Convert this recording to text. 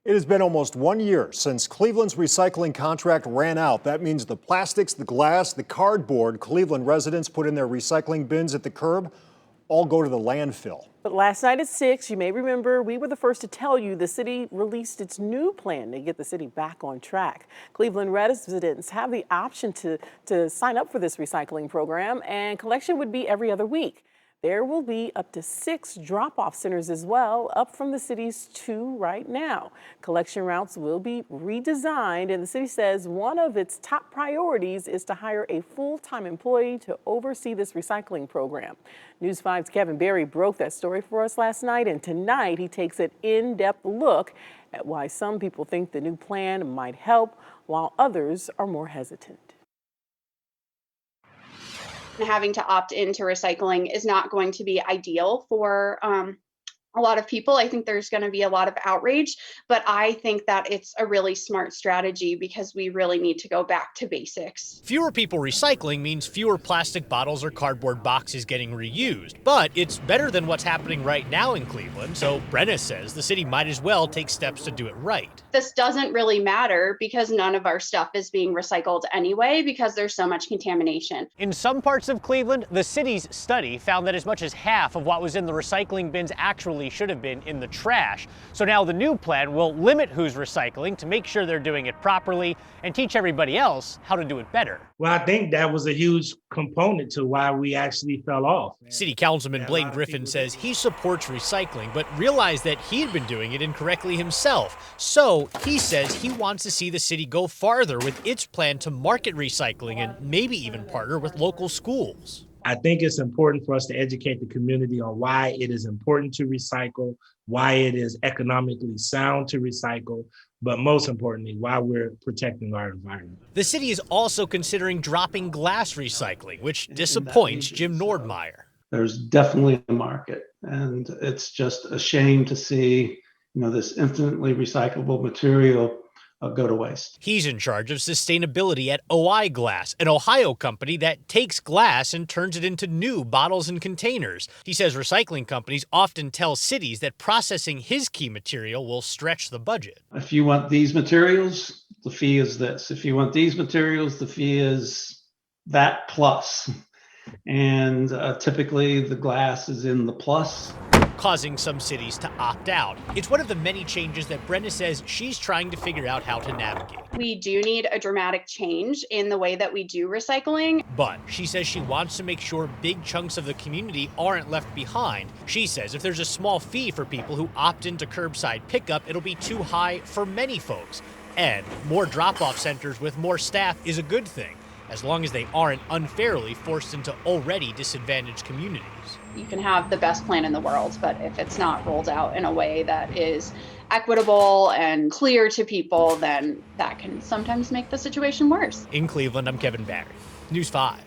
It has been almost 1 year since Cleveland's recycling contract ran out. That means the plastics, the glass, the cardboard Cleveland residents put in their recycling bins at the curb all go to the landfill. But last night at 6, you may remember, we were the first to tell you the city released its new plan to get the city back on track. Cleveland residents have the option to sign up for this recycling program, and collection would be every other week. There will be up to 6 drop-off centers as well, up from the city's 2 right now. Collection routes will be redesigned, and the city says one of its top priorities is to hire a full-time employee to oversee this recycling program. News 5's Kevin Berry broke that story for us last night, and tonight he takes an in-depth look at why some people think the new plan might help, while others are more hesitant. Having to opt into recycling is not going to be ideal for a lot of people. I think there's going to be a lot of outrage, but I think that it's a really smart strategy because we really need to go back to basics. Fewer people recycling means fewer plastic bottles or cardboard boxes getting reused, but it's better than what's happening right now in Cleveland, so Brenna says the city might as well take steps to do it right. This doesn't really matter because none of our stuff is being recycled anyway because there's so much contamination. In some parts of Cleveland, the city's study found that as much as half of what was in the recycling bins actually should have been in the trash. So now the new plan will limit who's recycling to make sure they're doing it properly and teach everybody else how to do it better. Well, I think that was a huge component to why we actually fell off. City Councilman Blaine Griffin says he supports recycling, but realized that he'd been doing it incorrectly himself. So he says he wants to see the city go farther with its plan to market recycling and maybe even partner with local schools. I think it's important for us to educate the community on why it is important to recycle, why it is economically sound to recycle, but most importantly, why we're protecting our environment. The city is also considering dropping glass recycling, which disappoints Jim Nordmeyer. There's definitely a market, and it's just a shame to see, this infinitely recyclable material go to waste. He's in charge of sustainability at OI Glass, an Ohio company that takes glass and turns it into new bottles and containers. He says recycling companies often tell cities that processing his key material will stretch the budget. If you want these materials, the fee is this. If you want these materials, the fee is that plus. And typically the glass is in the plus, causing some cities to opt out. It's one of the many changes that Brenna says she's trying to figure out how to navigate. We do need a dramatic change in the way that we do recycling. But she says she wants to make sure big chunks of the community aren't left behind. She says if there's a small fee for people who opt into curbside pickup, it'll be too high for many folks. And more drop-off centers with more staff is a good thing, as long as they aren't unfairly forced into already disadvantaged communities. You can have the best plan in the world, but if it's not rolled out in a way that is equitable and clear to people, then that can sometimes make the situation worse. In Cleveland, I'm Kevin Barry, News 5.